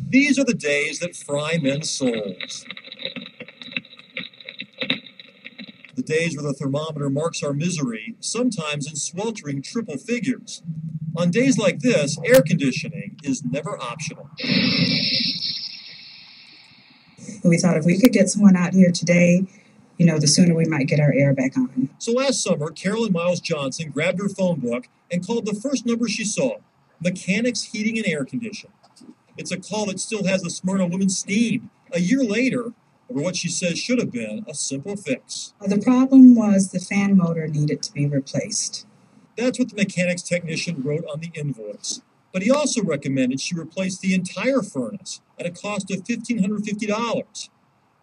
These are the days that fry men's souls. The days where the thermometer marks our misery, sometimes in sweltering triple figures. On days like this, air conditioning is never optional. We thought if we could get someone out here today, the sooner we might get our air back on. So last summer, Carolyn Miles Johnson grabbed her phone book and called the first number she saw, Mechanics Heating and Air Conditioning. It's a call that still has the Smyrna woman steamed. A year later, over what she says should have been a simple fix. The problem was the fan motor needed to be replaced. That's what the mechanics technician wrote on the invoice. But he also recommended she replace the entire furnace at a cost of $1,550.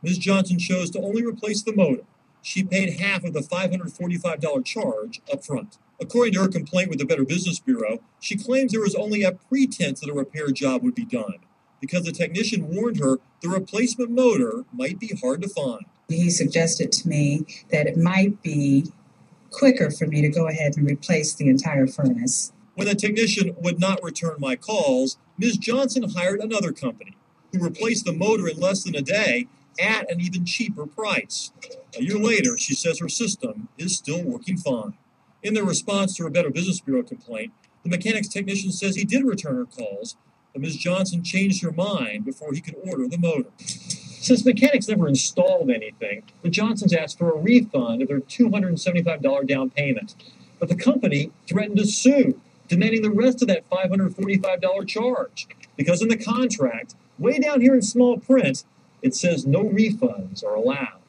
Ms. Johnson chose to only replace the motor. She paid half of the $545 charge up front. According to her complaint with the Better Business Bureau, she claims there was only a pretense that a repair job would be done because the technician warned her the replacement motor might be hard to find. He suggested to me that it might be quicker for me to go ahead and replace the entire furnace. When the technician would not return my calls, Ms. Johnson hired another company who replaced the motor in less than a day at an even cheaper price. A year later, she says her system is still working fine. In their response to her Better Business Bureau complaint, the mechanics technician says he did return her calls, but Ms. Johnson changed her mind before he could order the motor. Since mechanics never installed anything, the Johnsons asked for a refund of their $275 down payment. But the company threatened to sue, demanding the rest of that $545 charge. Because in the contract, way down here in small print, it says no refunds are allowed.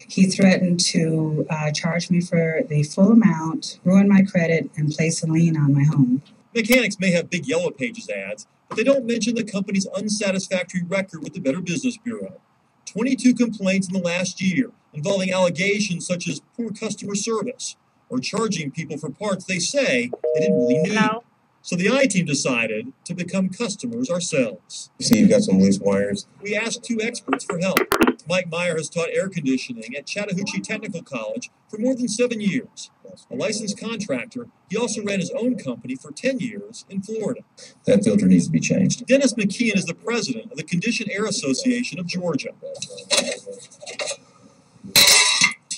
He threatened to charge me for the full amount, ruin my credit, and place a lien on my home. Mechanics may have big Yellow Pages ads, but they don't mention the company's unsatisfactory record with the Better Business Bureau. 22 complaints in the last year involving allegations such as poor customer service or charging people for parts they say they didn't really need. Hello? So the I-team decided to become customers ourselves. You see you've got some loose wires. We asked two experts for help. Mike Meyer has taught air conditioning at Chattahoochee Technical College for more than 7 years. A licensed contractor, he also ran his own company for 10 years in Florida. That filter needs to be changed. Dennis McKeon is the president of the Conditioned Air Association of Georgia,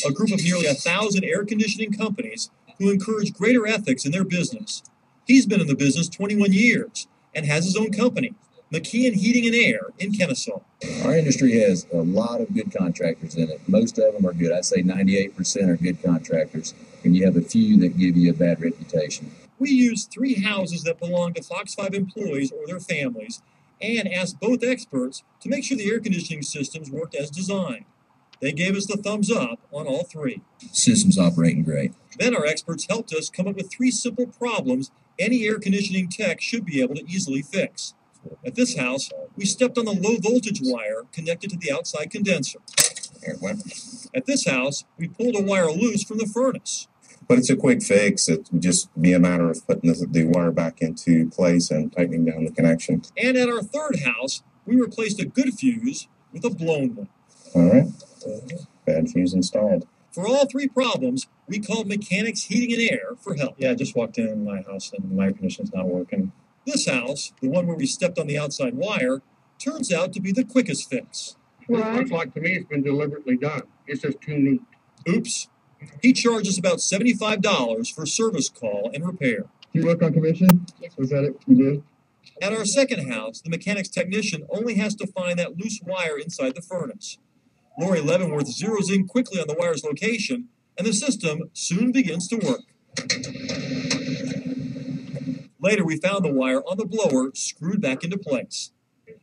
a group of nearly 1,000 air conditioning companies who encourage greater ethics in their business. He's been in the business 21 years and has his own company, McKeon Heating and Air in Kennesaw. Our industry has a lot of good contractors in it. Most of them are good. I'd say 98% are good contractors, and you have a few that give you a bad reputation. We used 3 houses that belong to Fox 5 employees or their families and asked both experts to make sure the air conditioning systems worked as designed. They gave us the thumbs up on all 3. System's operating great. Then our experts helped us come up with 3 simple problems any air conditioning tech should be able to easily fix. At this house, we stepped on the low voltage wire connected to the outside condenser. There it went. At this house, we pulled a wire loose from the furnace. But it's a quick fix. It would just be a matter of putting the wire back into place and tightening down the connection. And at our third house, we replaced a good fuse with a blown one. All right. Bad fuse installed. For all 3 problems, we called Mechanics Heating and Air for help. Yeah, I just walked in my house and my air conditioning's not working. This house, the one where we stepped on the outside wire, turns out to be the quickest fix. Well, it looks like to me it's been deliberately done. It's just too neat. Oops. He charges about $75 for service call and repair. You work on commission? Yes. Was that it? You did? At our second house, the mechanics technician only has to find that loose wire inside the furnace. Lori Leavenworth zeroes in quickly on the wire's location, and the system soon begins to work. Later, we found the wire on the blower screwed back into place.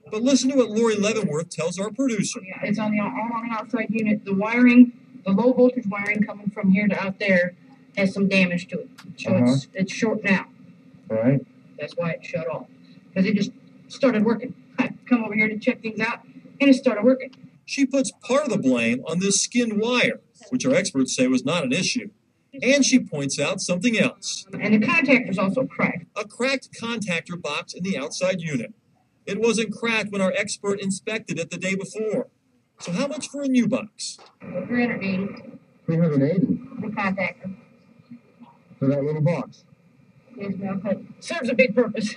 But listen to what Lori Leavenworth tells our producer. Yeah, it's all on the outside unit. The wiring, the low voltage wiring coming from here to out there has some damage to it. So it's short now. Right. That's why it shut off. Because it just started working. I come over here to check things out, and it started working. She puts part of the blame on this skinned wire, which our experts say was not an issue. And she points out something else. And the contactor's also cracked. A cracked contactor box in the outside unit. It wasn't cracked when our expert inspected it the day before. So how much for a new box? 380. 380 The contactor. for that little box. Yes, ma'am, but serves a big purpose.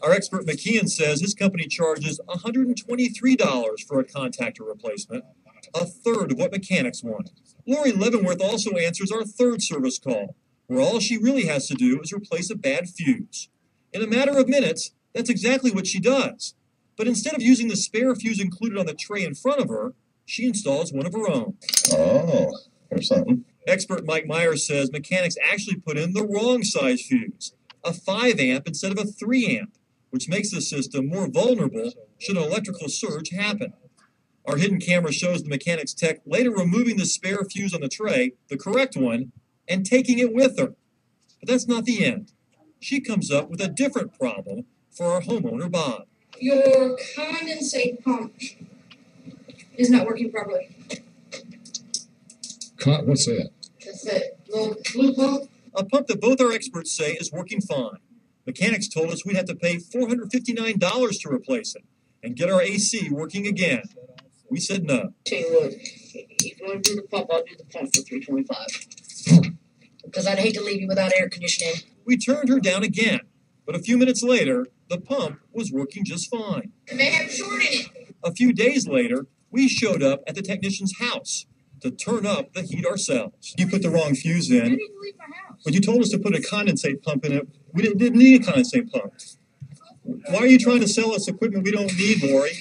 Our expert McKeon says his company charges $123 for a contactor replacement, a third of what mechanics want. Lori Leavenworth also answers our third service call, where all she really has to do is replace a bad fuse. In a matter of minutes, that's exactly what she does. But instead of using the spare fuse included on the tray in front of her, she installs one of her own. Oh, there's something. Expert Mike Myers says mechanics actually put in the wrong size fuse, a 5 amp instead of a 3 amp, which makes the system more vulnerable should an electrical surge happen. Our hidden camera shows the mechanics tech later removing the spare fuse on the tray, the correct one, and taking it with her. But that's not the end. She comes up with a different problem for our homeowner, Bob. Your condensate pump is not working properly. What's that? That's it. Little blue pump. A pump that both our experts say is working fine. Mechanics told us we'd have to pay $459 to replace it and get our AC working again. We said no. Tell you what, if you want to do the pump, I'll do the pump for $325. Because I'd hate to leave you without air conditioning. We turned her down again, but a few minutes later, the pump was working just fine. It may have a short in it. A few days later, we showed up at the technician's house to turn up the heat ourselves. You put the wrong fuse I in, didn't leave my house. but you told us to put a condensate pump in it. We didn't need a condensate pump. Why are you trying to sell us equipment we don't need, Lori?